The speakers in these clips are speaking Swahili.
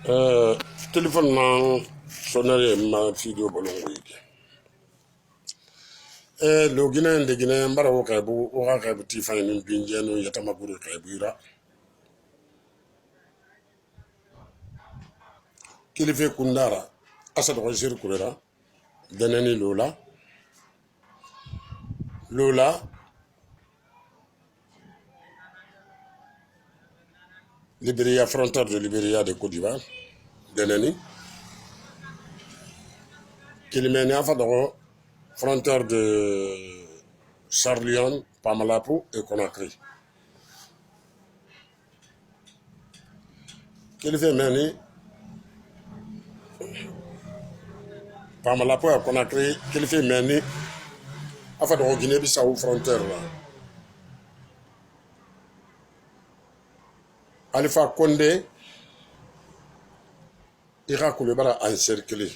Euh, téléphone nan sonnerie ma video bolongo yake. Le Guinéen de Guinée mbara wo kaybu wo ka kaybu ti fa ni binje no yatama buru kaybura. Kilife kundara asa do jir kurera deneni Lola Libéria frontière de Libéria de Côte d'Ivoire deneni Kilimeni afa do frontière de Sarlion, Pamalapo et Conakry. Kilife meni Pamalapo et Conakry Kilife meni afa do Guinée-Bissau frontière là. Alpha Condé ira Koulibaly encerclé.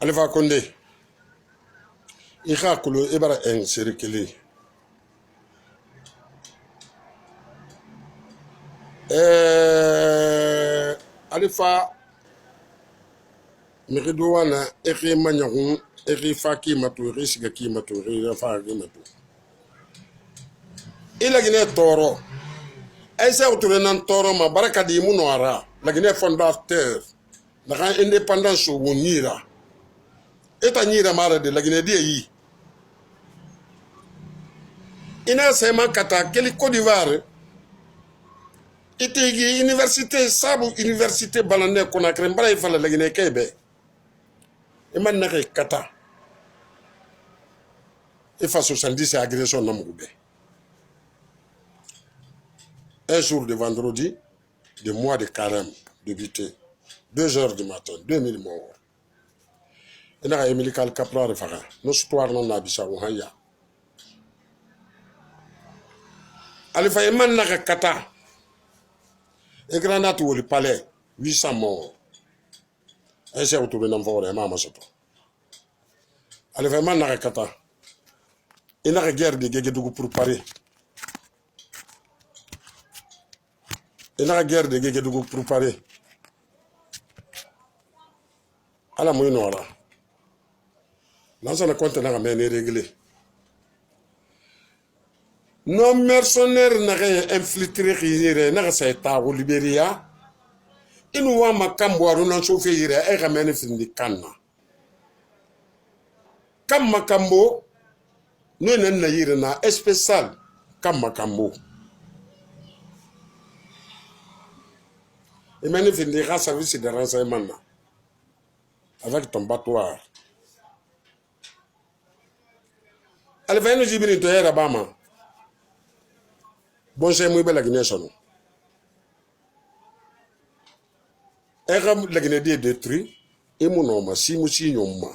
Alpha Condé ira Koulibaly encerclé. Alpha Meridouana eri Magnaron eri Faki Matouri Sigaki Matouri Rafa Gimatou. Il a gagné Toro. Essa autorenan Toro ma baraka di Munoara, la Guinée fondateur, la indépendance au Nira. Et à Nira Mara de la Guinée d'I. Ina Sema Kata, quelle Côte d'Ivoire. Itigi université, Sabu université Balandé Conakry, Mbara il fallait la Guinée Kébé. Et maintenant Kata. Et face 70 agression Namoubé. Un jour de vendredi, de mois de carême, débuté, 2 heures du matin, 2000 morts. Et là, Émilie Capra de Farah, nos histoires non n'abissa ou haya. Alifa Eman Naka Kata, et Granat ou le palais, 800 morts. Et c'est autour de l'envoi, et Mama Soto. Alifa Eman Naka Kata, et la guerre de Guéguédougou pour Paris. Et la guerre de Guéguédougou pour Paris. À la Mouinora. Dans un compte, on a réglé. Nos mercenaires n'ont infiltré rien, n'a pas au Libéria. Ils nous ont macamboire, on a chauffé, et ramène fini canna. Comme Macambo, nous n'avons pas spécial comme Macambo. Et maintenant, il finira service de renseignement avec ton battoir. Elle va nous dire que tu Bama. Bon, c'est muy belle la Guinée. Elle la Guinée détruite et mon homme, si moussi yoma.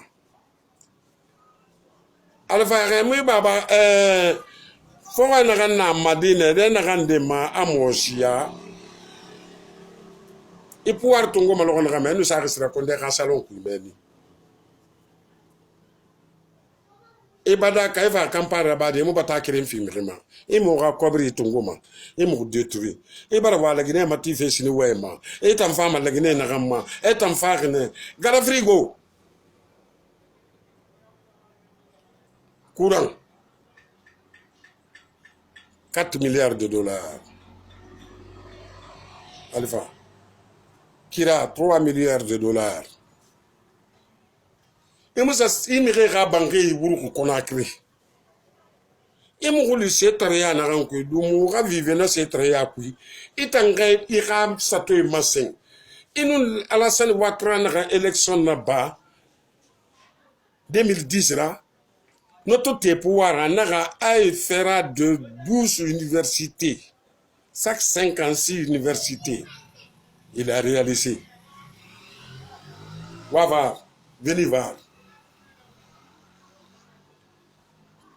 Elle va muy baba, faut qu'on na madine, n'a rende ma amosia. Et pouvoir tungo malon ramène, nous ça restera qu'on est salon kuibeni. Et bada kaifa kampara bade mo bata kirim filmrima e mo ga kobri tungoma e mo détruire e bara wala Guinée mati fe sini wema e tam fama la Guinée na gamma e tam fagne gara frigo courant 4 milliards de dollars Alpha Kira 3 milliards de dollars et moi ça imire ga banque wuru Conakry et mon rôle c'est très na ranko du mo ga vivre na c'est très akui itanga ira sato masin inu Alassane Ouattara na élection na ba 2010 là notre pouvoir na a fera de 12 universités chaque 56 universités il a réalisé Wava Venivar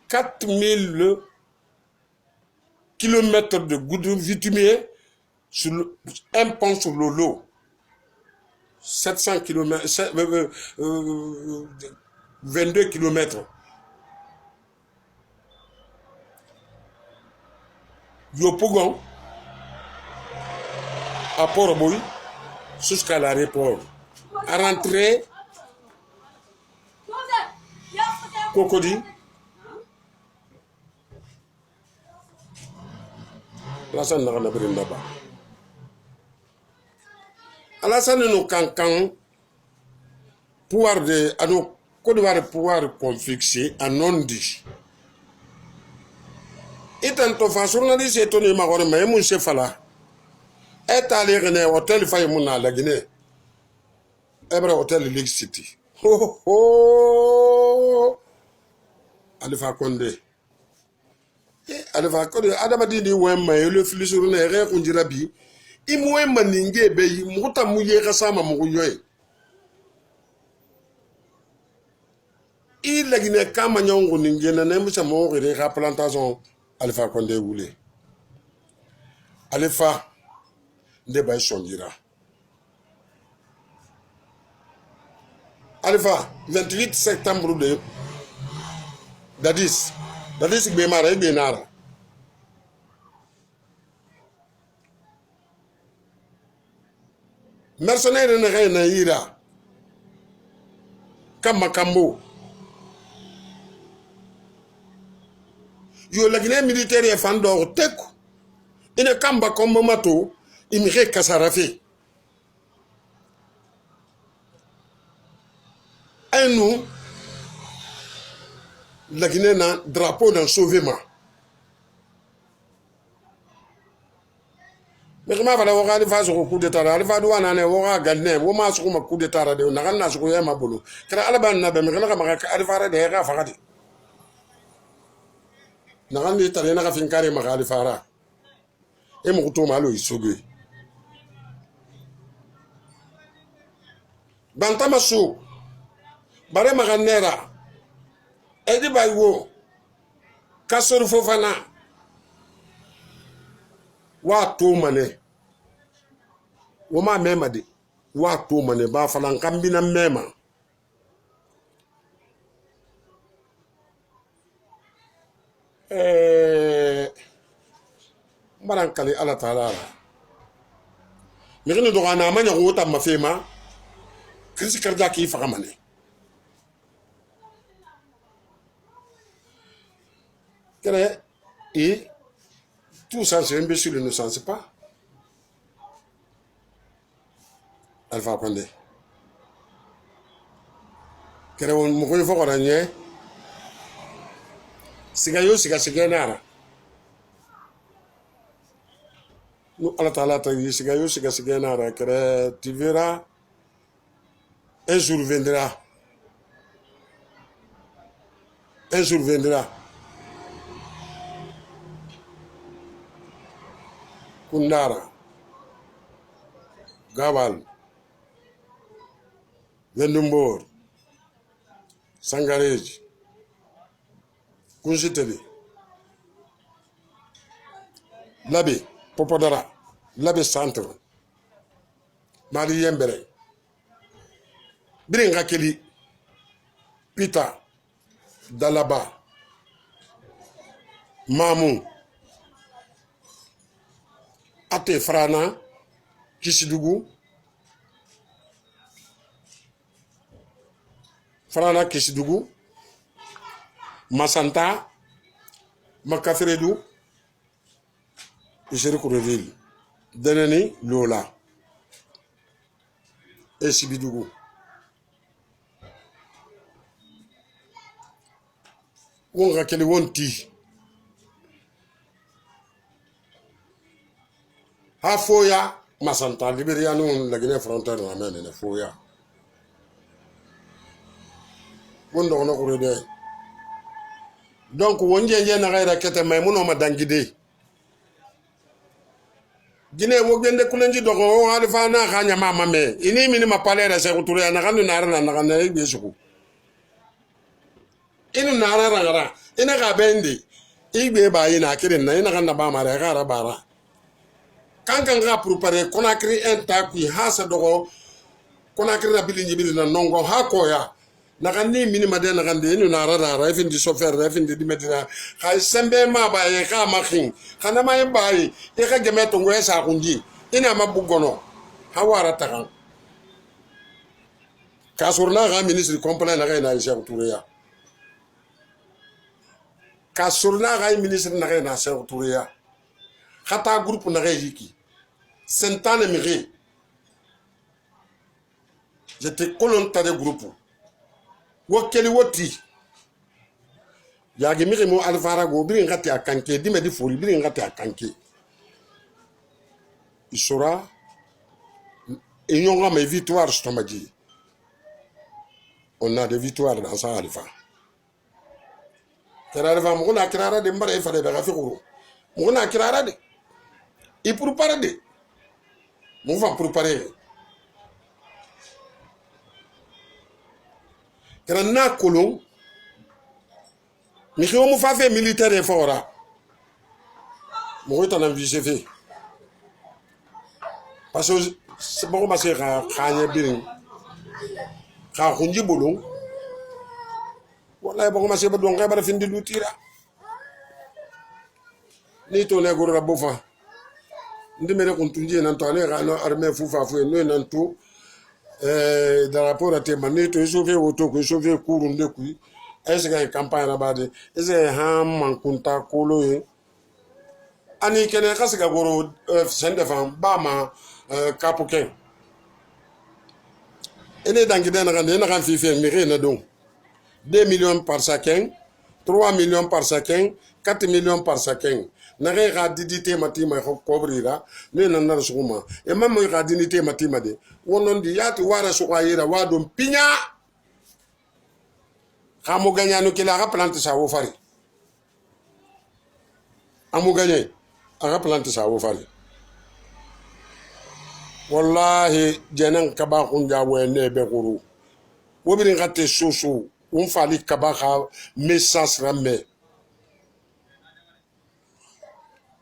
4000 kilomètres de goudron bitumier sur un pont sur le lot. 700 km, 22 km. Yopougon, à Port-Bouy jusqu'à l'aéroport. À rentrer, Cocody, Alassane n'a pas de là-bas. Alassane nous cancan pouvoir de à nos Côte d'Ivoire pouvoir confixer un non dit. Et tant que journaliste est étonné magore mais mon chef là est allé rené hôtel fay mon na la Guinée. Ebre hôtel League City. Oh oh. Alpha Condé. Alpha Condé adama di wemma le filisuru na re kunjira bi. Imu wemma ninge be yi muta muye kasama mu yoy. Il la Guinée kama nyongo ninge na nemusa mo re ka plantation Alpha Condé voulait. Alpha Ndeba Sondira. Alpha 28 septembre de Dadis Bemara Benara. Mercenaire ne rien ira. Kamakambo. Yo la Guinée militaire est fan d'or teku. Ine kamba comme mato, imire kasarafe. Et nous, la Guinée n'a drapeau d'un sauvement. Mais comment va la faire sur le coup d'état? Elle va devoir aller voir Gagné, au moins sur le coup d'état, de Narana sur le boulot. Car à la bande, elle va aller à Faradi. Narani italien a fait un carré Magali Fara. Et mon retour malo est sauvé. Bantamasso, Bare Maganera, Edi Baywo, Kassor Fofana, Watu Mane, Woma Memade, Watu Mane, Bafalan Kambina Mema. Marankali ala taala mi gëna doxana ma ñaxu tam ma fema crise cardiaque yi fa xamane et tout ça c'est imbécile ne sens pas Alpha Condé kere won mo koy foko ragne sigayo siganara nous Allah Ta'ala t'a dit sigayo siganara kere tu verras un jour viendra Kundara Gabal Vendumbor Sangareji Kunjiteli Labi Popodara Labi Centre Mali Yembere Biringa Keli Pita Dalaba Mamou Ate Frana Kisidougou Frana Kisidougou Masanta Makafredou Jerichoureville Deneni Lola et Sibidougou Wonga Keli Wonti Hafoya Masanta Libéria nous la Guinée frontière la main ne Foya Wondo on a donc wonje na gaira kete maymuno madangide Guinée wo gende kulenji dogo Alpha na kanya mama me ini mini mapalera se kuture na kanu nara na kana ibesuku inu nara rangara ina ka bendi igbe ba ina kirin na ina kana ba mare gara bara kankan ga préparer Conakry un takui hasa dogo Conakry na bilinji bilina nongo hakoya nakandi minima de nakandi inu nara rara ifin di sofer ifin di medina kay sembe ma ba e ka makhin kana ma e ba e ka gemeto ngwe sa kunji ina mabugono hawara takan kasurna ga ministre complet na ga na Cheikh Touré ya kasurna ga ministre na ga na Cheikh Touré ya khata groupe na ga yiki sentane mire j'étais colon ta de groupe wokeli woti yagi mire mo alfara go bi ngati akanke di me di fori bi ngati akanke il sera et nous avons mes victoires je t'en dit on a des victoires dans ça alpha Kirara mo na kirara de mbara e fa de ba fi ko mo na kirara de et pour préparer de mo va préparer na kolon mi ko mo fa fait militaire e fora mo ko tan VGV parce que c'est bon ma sœur khanya birin kha khunji bolong wallahi bon ma sœur don ga bara findi lutira ni to ne goro bofa ndimere kun tunji nan to ale ga no armée fufa fu no nan to dans rapport à tes manettes sauver auto que sauver courant de kui est-ce que campagne rabade est-ce que ham mankunta kolo e ani kene kasika goro sende fam bama kapuken ene dangide na kan fifi mire na don 2 millions par chacun 3 millions par chacun 4 millions par chacun na ga didité matima ko kobrira ne na na suma e mamma ga didité matima de wonon di yati wara su kwayira wadon pinya kamo ganya no kila ga plante sa wo fari amu ganye aga plante sa wo fari wallahi jenan kaba kunja wene be guru wobirin gate soso un fali kaba ka message ramme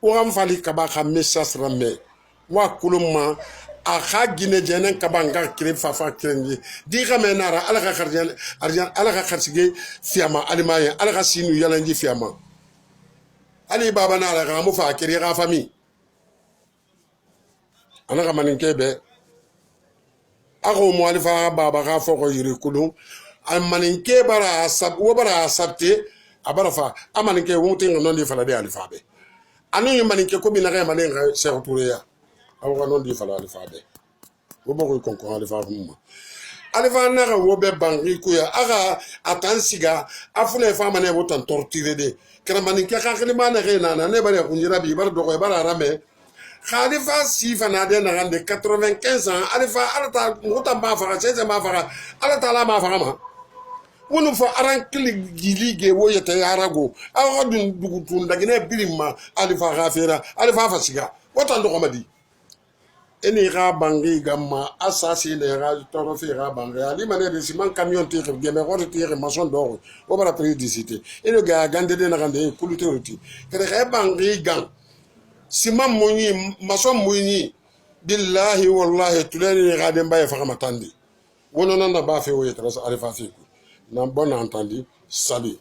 o fali kaba ka message ramme wa kuluma a gine jenan kaba nga kire fafa kirengi di menara ala ka arjan ala ka kharsige fiama alimaya ala ka sinu yalanji fiama ali baba nara ka mu fa kire ga fami ana ka maninke be ako mo alifa baba ka foko yiri kulun al maninke bara sab wo bara sabte abara fa amaninke wonte non di fala de alifa be anu maninke ko bi na ga maninka Cheikh Touré ya awo non di fala alifa be wo bako ko ko alifa mu alifa na ga wo be bangi ku ya aga atansiga afune fa mane wo tan torturer de kera maninke ka khilima na ga na ne bare kunjira bi bar do ko bara rame Khalifa Sifana de Nagande 95 ans, Alifa Alata Mutamba Fara, c'est ma Fara, Alata la Mafama. On nous fait arankili gilige woyete arago. Alors d'une dougoutun d'agné bilima, Alifa Rafera, Alifa Fasiga. Autant de Romadi. Enira Bangi Gamma, assassiné, Torofera Bangi, Alimane de Simon camion tiré, Gamer tiré, maçon d'or, au bras prédicité. Et le gars Gandé de Nagande, Kuluturuti. Kere Bangi Gang. Sima moni maso moni billahi wallahi tulani gaden baye fakama tandi wono nanda ba fe woyetras alifa fiku nan bon entendu salut.